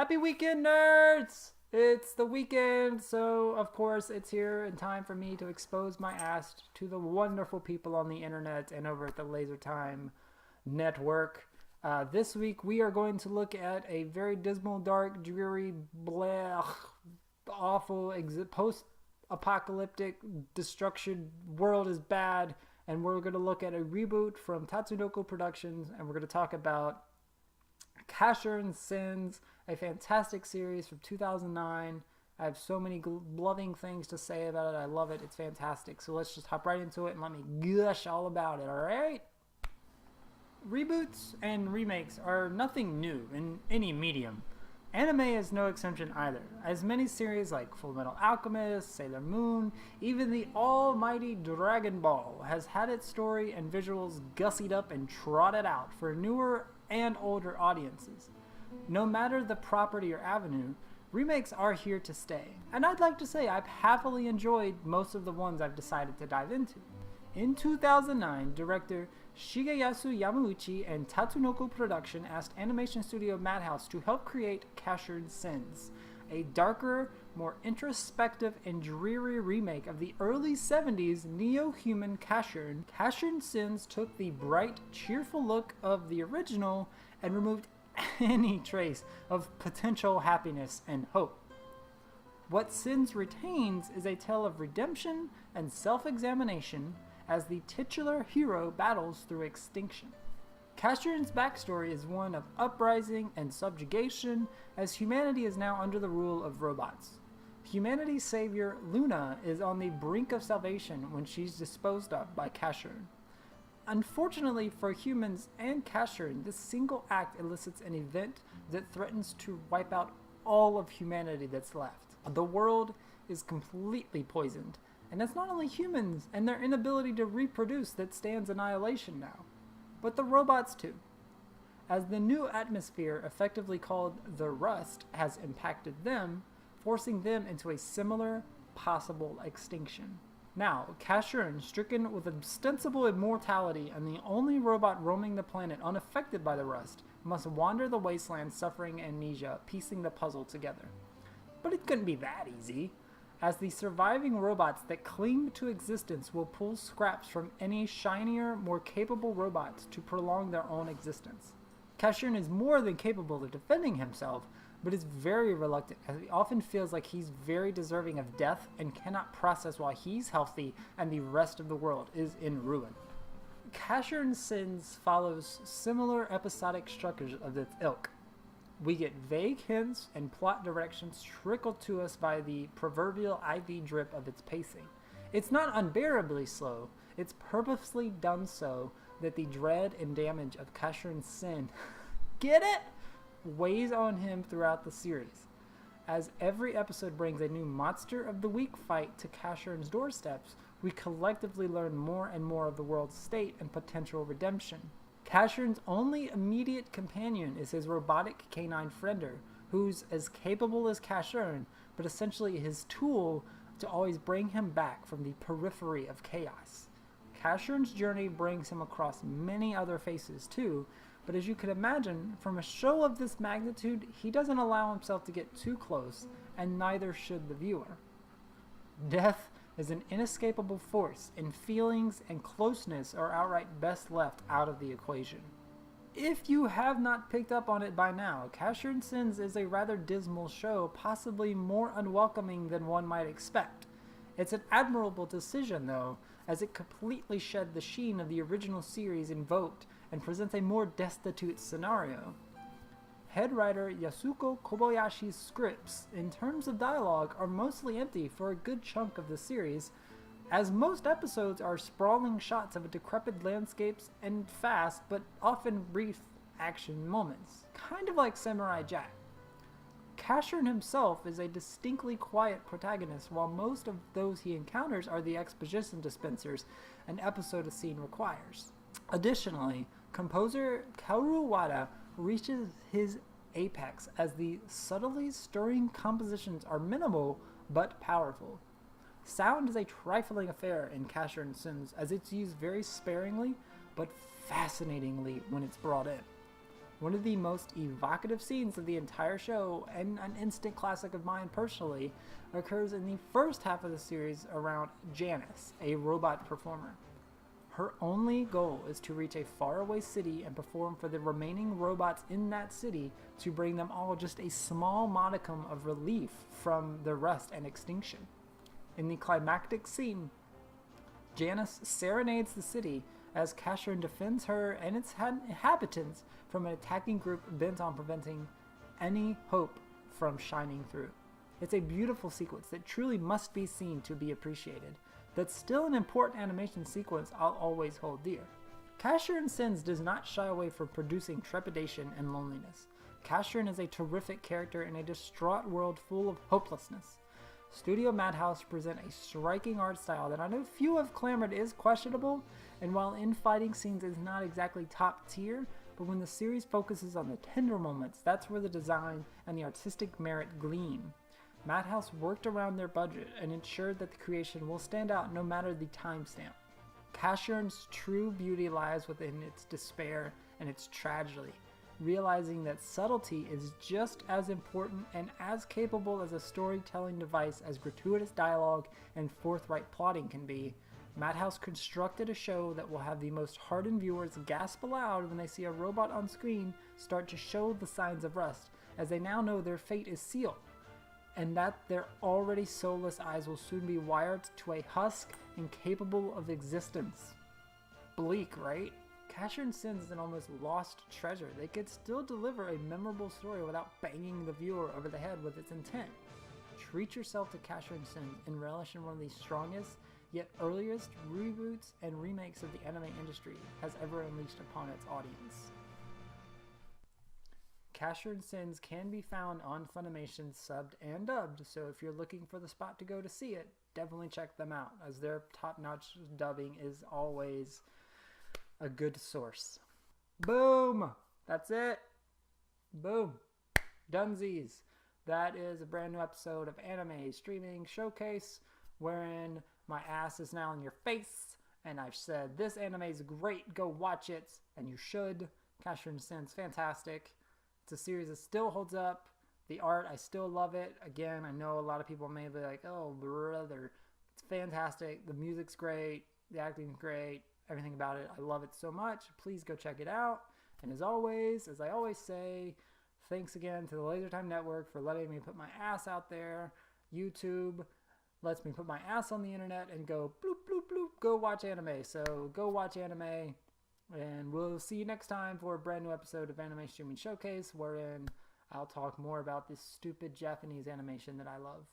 Happy weekend, nerds! It's the weekend, so of course it's here in time for me to expose my ass to the wonderful people on the internet and over at the Laser Time Network. This week we are going to look at a very dismal, dark, dreary, blah, awful, post-apocalyptic destruction world is bad, and we're going to look at a reboot from Tatsunoko Productions, and we're going to talk about Casshern Sins, a fantastic series from 2009. I have so many loving things to say about it. I love it. It's fantastic. So let's just hop right into it and let me gush all about it, alright? Reboots and remakes are nothing new in any medium. Anime is no exception either, as many series like Fullmetal Alchemist, Sailor Moon, even the almighty Dragon Ball has had its story and visuals gussied up and trotted out for newer and older audiences. No matter the property or avenue, remakes are here to stay, and I'd like to say I've happily enjoyed most of the ones I've decided to dive into. In 2009, director Shigeyasu Yamauchi and Tatsunoko Production asked animation studio Madhouse to help create Casshern Sins, a darker, more introspective and dreary remake of the early 70s neo-human Casshern. Casshern Sins took the bright, cheerful look of the original and removed any trace of potential happiness and hope. What Sins retains is a tale of redemption and self-examination as the titular hero battles through extinction. Casshern's backstory is one of uprising and subjugation, as humanity is now under the rule of robots. Humanity's savior, Luna, is on the brink of salvation when she's disposed of by Casshern. Unfortunately for humans and Casshern, this single act elicits an event that threatens to wipe out all of humanity that's left. The world is completely poisoned, and it's not only humans and their inability to reproduce that stands annihilation now, but the robots too, as the new atmosphere, effectively called the Rust, has impacted them, forcing them into a similar possible extinction. Now, Casshern, stricken with ostensible immortality and the only robot roaming the planet unaffected by the Rust, must wander the wasteland suffering amnesia, piecing the puzzle together. But it couldn't be that easy, as the surviving robots that cling to existence will pull scraps from any shinier, more capable robots to prolong their own existence. Casshern is more than capable of defending himself, but is very reluctant, as he often feels like he's very deserving of death and cannot process why he's healthy and the rest of the world is in ruin. Casshern Sins follows similar episodic structures of its ilk. We get vague hints and plot directions trickled to us by the proverbial IV drip of its pacing. It's not unbearably slow, it's purposely done so that the dread and damage of Casshern Sin get it? Weighs on him throughout the series, as every episode brings a new monster of the week fight to Casshern's doorsteps. We collectively learn more and more of the world's state and potential redemption. Casshern's only immediate companion is his robotic canine friender, who's as capable as Casshern, but essentially his tool to always bring him back from the periphery of chaos. Casshern's journey brings him across many other faces too, but as you can imagine, from a show of this magnitude, he doesn't allow himself to get too close, and neither should the viewer. Death is an inescapable force, and feelings and closeness are outright best left out of the equation. If you have not picked up on it by now, Casshern Sins is a rather dismal show, possibly more unwelcoming than one might expect. It's an admirable decision, though, as it completely shed the sheen of the original series invoked and presents a more destitute scenario. Head writer Yasuko Kobayashi's scripts, in terms of dialogue, are mostly empty for a good chunk of the series, as most episodes are sprawling shots of decrepit landscapes and fast but often brief action moments, kind of like Samurai Jack. Casshern himself is a distinctly quiet protagonist, while most of those he encounters are the exposition dispensers an episode of scene requires. Additionally, composer Kaoru Wada reaches his apex as the subtly stirring compositions are minimal but powerful. Sound is a trifling affair in Casshern Sins, as it's used very sparingly but fascinatingly when it's brought in. One of the most evocative scenes of the entire show, and an instant classic of mine personally, occurs in the first half of the series around Janice, a robot performer. Her only goal is to reach a faraway city and perform for the remaining robots in that city to bring them all just a small modicum of relief from the rust and extinction. In the climactic scene, Janice serenades the city as Casshern defends her and its inhabitants from an attacking group bent on preventing any hope from shining through. It's a beautiful sequence that truly must be seen to be appreciated. That's still an important animation sequence I'll always hold dear. Casshern Sins does not shy away from producing trepidation and loneliness. Casshern is a terrific character in a distraught world full of hopelessness. Studio Madhouse present a striking art style that I know few have clamored is questionable, and while in-fighting scenes is not exactly top tier, but when the series focuses on the tender moments, that's where the design and the artistic merit gleam. Madhouse worked around their budget and ensured that the creation will stand out no matter the timestamp. Casshern's true beauty lies within its despair and its tragedy, realizing that subtlety is just as important and as capable as a storytelling device as gratuitous dialogue and forthright plotting can be. Madhouse constructed a show that will have the most hardened viewers gasp aloud when they see a robot on screen start to show the signs of rust, as they now know their fate is sealed, and that their already soulless eyes will soon be wired to a husk incapable of existence. Bleak, right? Casshern Sins is an almost lost treasure. They could still deliver a memorable story without banging the viewer over the head with its intent. Treat yourself to Casshern Sins and relish in one of the strongest, yet earliest reboots and remakes of the anime industry has ever unleashed upon its audience. Casshern Sins can be found on Funimation subbed and dubbed, so if you're looking for the spot to go to see it, definitely check them out, as their top-notch dubbing is always a good source. Boom! That's it. Boom. Dunsies. That is a brand new episode of Anime Streaming Showcase, wherein my ass is now in your face, and I've said this anime is great, go watch it, and you should. Casshern Sins, fantastic. It's a series that still holds up. The art, I still love it. Again, I know a lot of people may be like, oh, brother. It's fantastic. The music's great. The acting's great. Everything about it. I love it so much. Please go check it out. And as always, as I always say, thanks again to the Laser Time Network for letting me put my ass out there. YouTube lets me put my ass on the internet and go bloop, bloop, bloop. Go watch anime. So go watch anime. And we'll see you next time for a brand new episode of Anime Streaming Showcase, wherein I'll talk more about this stupid Japanese animation that I love.